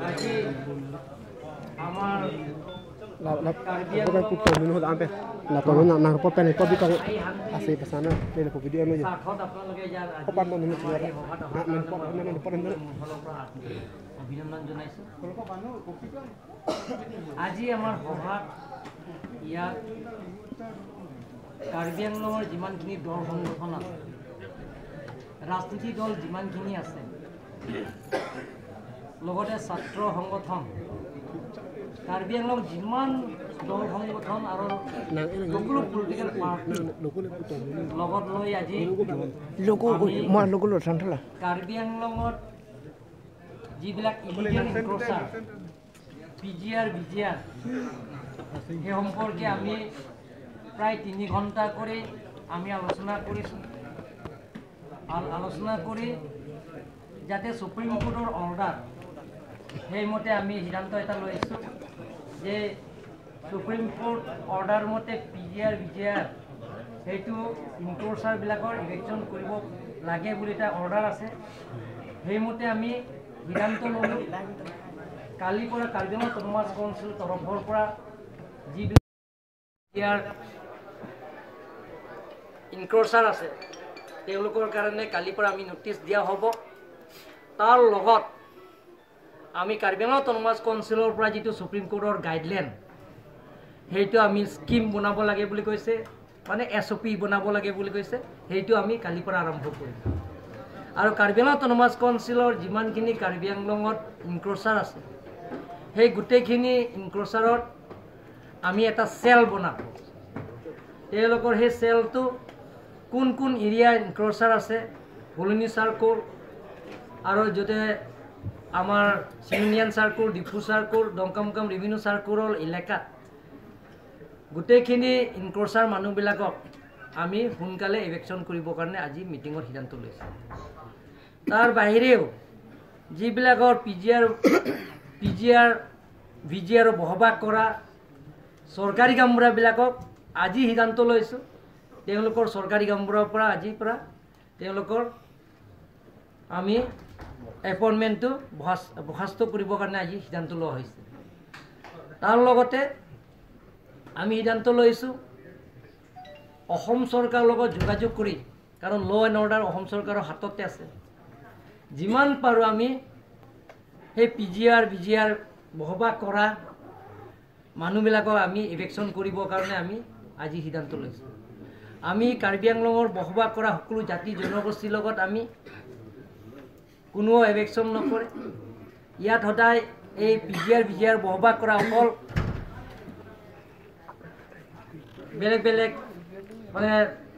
আজি আমার Bukan putih minum sampai. Nah, kalau nak popen itu di kau asih kesana. Ini aku video aja. Popan mau minum suara. Nak minum popan minum popan dulu. অভিনন্দন জনাইছোঁ আজি আমাৰ সভাত ইয়াত কাৰ্বি আংলঙৰ যিমানখিনি দল সংগঠন আছে ৰাজনীতিক দল যিমানখিনি আছে লগতে ছাত্ৰ সংগঠন কাৰ্বি আংলং যিমান দল সংগঠন আৰু সকলো পলিটিকেল পাৰ্টি লগত লৈ আজি কাৰ্বি আংলঙত যিবিলাক ইলিগেল ইনক্ৰোচাৰ পিজিআৰ বিজিআৰ সেই সম্পৰ্কে আমি প্ৰায় 3 ঘণ্টা কৰি আমি আলোচনা কৰিছোঁ আলোচনা কৰি যাতে সুপ্ৰিম কোৰ্টৰ অৰ্ডাৰ সেইমতে আমি সিদ্ধান্ত এটা লৈছোঁ যে সুপ্ৰিম কোৰ্ট অৰ্ডাৰ মতে পিজিআৰ বিজিআৰ সেইটো ইনক্ৰোচাৰবিলাকৰ ইলেকশ্যন কৰিব লাগে বুলি এটা অৰ্ডাৰ আছে সেইমতে আমি সিদ্ধান্ত ল'লোঁ কালিৰ পৰা কাৰ্বি আংলং অট'নমাছ কাউন্সিল তৰফৰ পৰা যিবিলাক ইয়াৰ ইনক্ৰোচাৰ আছে তেওঁলোকৰ কাৰণে কালিৰ পৰা আমি নটিচ দিয়া হ'ব তাৰ লগত আমি কাৰ্বি আংলং অট'নমাছ কাউন্সিলৰ পৰা যিটো সুপ্ৰিম কোৰ্টৰ গাইডলাইন সেইটো আমি স্কিম বনাব লাগে বুলি কৈছে মানে SOP বনাব লাগে বুলি কৈছে সেইটো আমি কালিৰ পৰা আৰম্ভ কৰিম আৰু কাৰ্বি আংলং অট'নমাছ কাউন্সিলৰ যিমানখিনি কাৰ্বি আংলঙত ইনক্ৰোচাৰ আছে সেই গোটেইখিনি ইনক্ৰোচাৰত আমি এটা চেল বনাম তেওঁলোকৰ সেই চেলটো কোন কোন এৰিয়া ইনক্ৰোচাৰ আছে কলনি চাৰ্কল আৰু যতে আমাৰ চিমিনিয়ান চাৰ্কল ডিফু চাৰ্কল দংকামকাম ৰেভিনিউ চাৰ্কলৰ এলেকাত গোটেইখিনি ইনক্ৰোচাৰ মানুহবিলাকক আমি সোনকালে ইলেকশ্যন কৰিবৰ কাৰণে আজি মিটিঙত সিদ্ধান্ত লৈছোঁ তাৰ বাহিৰেও যিবিলাকৰ পিজিআৰ ভিজিআৰ বহবাস কৰা চৰকাৰী কামবোৰাবিলাকক আজি সিদ্ধান্ত লৈছোঁ তেওঁলোকৰ চৰকাৰী কামবোৰৰ পৰা আজিৰ পৰা তেওঁলোকৰ আমি এপইণ্টমেণ্টটো বৰ্খাস্ত কৰিবৰ কাৰণে আজি সিদ্ধান্ত লোৱা হৈছে তাৰ লগতে আমি সিদ্ধান্ত লৈছোঁ অসম চৰকাৰৰ লগত যোগাযোগ কৰি কাৰণ ল এণ্ড অৰ্ডাৰ অসম চৰকাৰৰ হাততে আছে যিমান পাৰোঁ আমি সেই পিজিআৰ বিজিআৰ বহবাস কৰা মানুহবিলাকক আমি ইলেকশ্যন কৰিবৰ কাৰণে আমি আজি সিদ্ধান্ত লৈছোঁ আমি কাৰ্বি আংলঙৰ বসবাস কৰা সকলো জাতি জনগোষ্ঠীৰ লগত আমি কোনো ইলেকশ্যন নকৰে ইয়াত সদায় এই পিজিআৰ বিজিআৰ বসবাস কৰা অকল বেলেগ বেলেগ মানে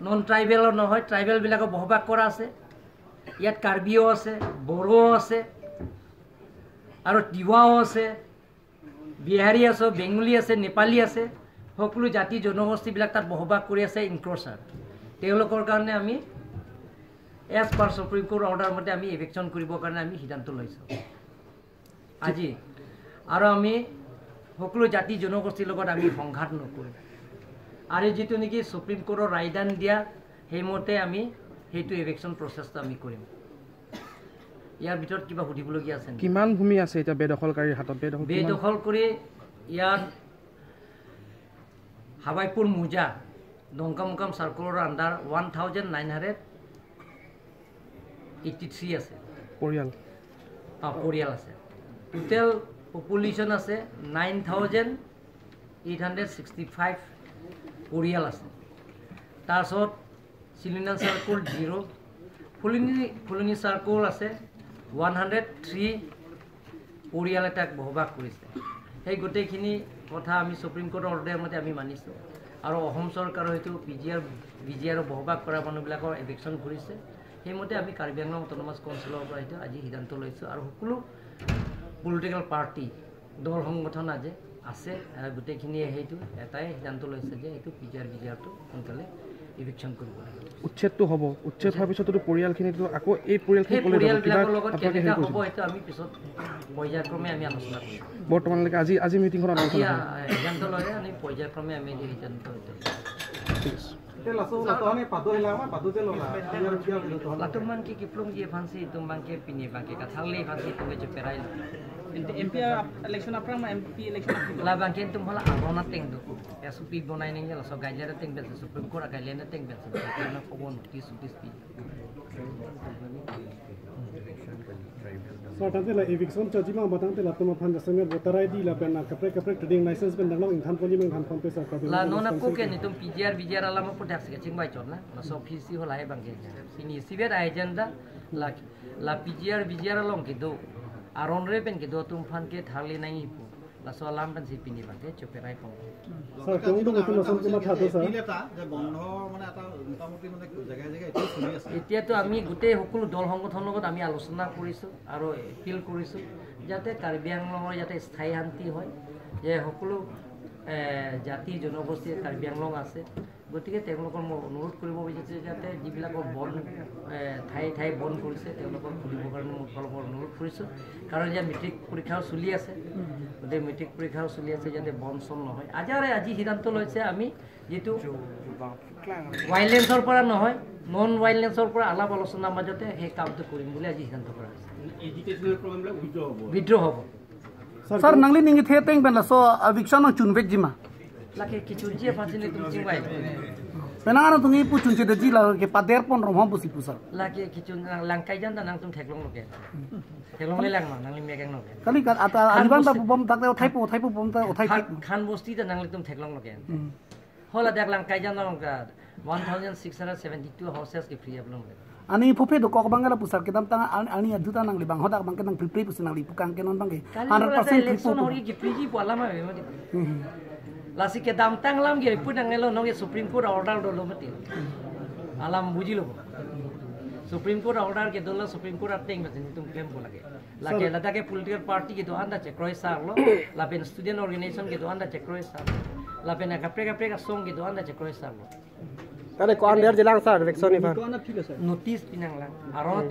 নন ট্ৰাইবেলৰ নহয় ট্ৰাইবেলবিলাকক বসবাস কৰা আছে ইয়াত কাৰ্বিও আছে বড়ো আছে আৰু তিৱাও আছে বিহাৰী আছে বেংগলী আছে নেপালী আছে সকলো জাতি জনগোষ্ঠীবিলাক তাত বসবাস কৰি আছে ইনক্ৰোচাৰ তেওঁলোকৰ কাৰণে আমি as per Supreme Court order মতে আমি ইলেকশ্যন কৰিবৰ কাৰণে আমি সিদ্ধান্ত লৈছোঁ আজি আৰু আমি সকলো জাতি জনগোষ্ঠীৰ লগত আমি সংঘাত নকৰোঁ আৰু যিটো নেকি সুপ্ৰিম কোৰ্টৰ ৰায়দান দিয়া সেইমতে আমি সেইটো ইলেকশ্যন প্ৰচেছটো আমি কৰিম ইয়াৰ ভিতৰত কিবা সুধিবলগীয়া আছে কিমান ভূমি আছে এতিয়া বেদখলকাৰীৰ হাতত বেদখল কৰি ইয়াত হাৱাইপুৰ মোজা দংকামকাম চাৰ্কলৰ আণ্ডাৰ 1983 আছে পৰিয়াল আছে টোটেল পপুলেশ্যন আছে 9865 পৰিয়াল আছে তাৰপিছত চিলিণ্ডাৰ চাৰ্কল 0 ফুলনি চাৰ্কল আছে 103 পৰিয়াল এটাক বসবাস কৰিছে সেই গোটেইখিনি কথা আমি সুপ্ৰিম কোৰ্টৰ অৰ্ডাৰ মতে আমি মানিছোঁ আৰু অসম চৰকাৰৰ হয়তো পিজিআৰ বিজিআৰ বসবাস কৰা মানুহবিলাকৰ ইলেকশ্যন কৰিছে সেইমতে আমি কাৰ্বি আংলং অট'নমাছ কাউন্সিলৰ পৰা হয়তো আজি সিদ্ধান্ত লৈছোঁ আৰু সকলো পলিটিকেল পাৰ্টি দল সংগঠন আজি আছে গোটেইখিনিয়ে সেইটো এটাই সিদ্ধান্ত লৈছে যে এইটো পিজিআৰ বিজিআৰটো সোনকালে ইলেকশ্যন কৰিব লাগে উচ্ছেদটো হ'ব উচ্ছেদ হোৱাৰ পিছতো পৰিয়ালখিনিতো আকৌ এই পৰিয়ালবিলাকৰ লগত কেনেকৈ হ'ব সেইটো আমি পিছত পৰ্যায়ক্ৰমে আমি আলোচনা কৰিম বৰ্তমানলৈকে আজি মিটিংখনত সিদ্ধান্ত লয় আমি পৰ্যায়ক্ৰমে আমি সিদ্ধান্ত ঠিক আছে Latung man ki kiplung je fansi tung bangke pini bangke kathali fansi tung je perai MP election aprang ma MP election la bangken tum hala arona teng do SOP bonai ning la so guideline teng bel Supreme Court guideline teng bel na phobon notice pi so tante la eviction chaji ma batang te la tuma phan jasame voter ID la pen na kapre trading license pen dang in than poli men than pon pesa ka la nona ko ke ni tum PGR ala ma product ke ching bai chon la so PC hola e bangke ini sibet agenda la PGR long ke do aron re pen ke do tum phan ke thali nai pu la so alam pen si pini bangke chope rai pon so kong do to sam kuma thado sa এটা যে বন্ধ মানে এটা মোটামুটি মানে জায়গায় জায়গায় এটা চলি আছে এতিয়া তো আমি গুটে সকলো দল সংগঠনৰ লগত আমি আলোচনা কৰিছো আৰু এপিল কৰিছো যাতে কাৰ্বি আংলঙৰ যাতে স্থায়ী শান্তি হয় যে সকলো জাতি জনগোষ্ঠী কাৰ্বি আংলং আছে গতিকে তেওঁলোকৰ মই অনুৰোধ কৰিব বিচাৰিছোঁ যাতে যিবিলাকৰ বন ঠাই বন কৰিছে তেওঁলোকৰ খুলিবৰ কাৰণে মই সকলোকে অনুৰোধ কৰিছোঁ কাৰণ যে মেট্ৰিক পৰীক্ষাও চলি আছে গতিকে মেট্ৰিক পৰীক্ষাও চলি আছে যাতে বন চন নহয় আজি সিদ্ধান্ত লৈছে আমি যিটো ভাইলেন্সৰ পৰা নহয় নন ভাইলেন্সৰ পৰা আলাপ আলোচনাৰ মাজতে সেই কামটো কৰিম বুলি আজি সিদ্ধান্ত কৰা হৈছে এডুকেশনাল প্ৰগ্ৰামবিলাক বিদ্ৰোহ হ'ব sir nangli ningi the teng ben la so eviction no chun vek jima laki kichunji fasini tum chingwai penara tungi pu chun che de ji la ke pader pon rom hom busi pusar laki kichun langkai jan nang tum theklong loke theklong le lang nang lim mekeng loke kali ka ata aliban ta bom tak thai pu bom ta thai khan bosti ta nang tum theklong loke hola dak langkai jan nang ka 1672 houses ke free ablong ani phope do kok bangala pusar ke dam tanga ani aduta nang li bang hodak bang ke nang free pus nang li pukang ke non bang ke 100% election hori ki free ji pala ma lasi ke dam tang lam ge pu nang elo nong Supreme Court order do lo mati alam buji lo Supreme Court order ke dola Supreme Court ateng ma tum claim ko lage lake lada ke political party ke do anda check roi sar lo la pen student organization ke do anda check roi sar la pen kapre ka song ke do anda check roi sar lo tare ko ander jilang sa election ni ko na philo sir notice pinang lang aron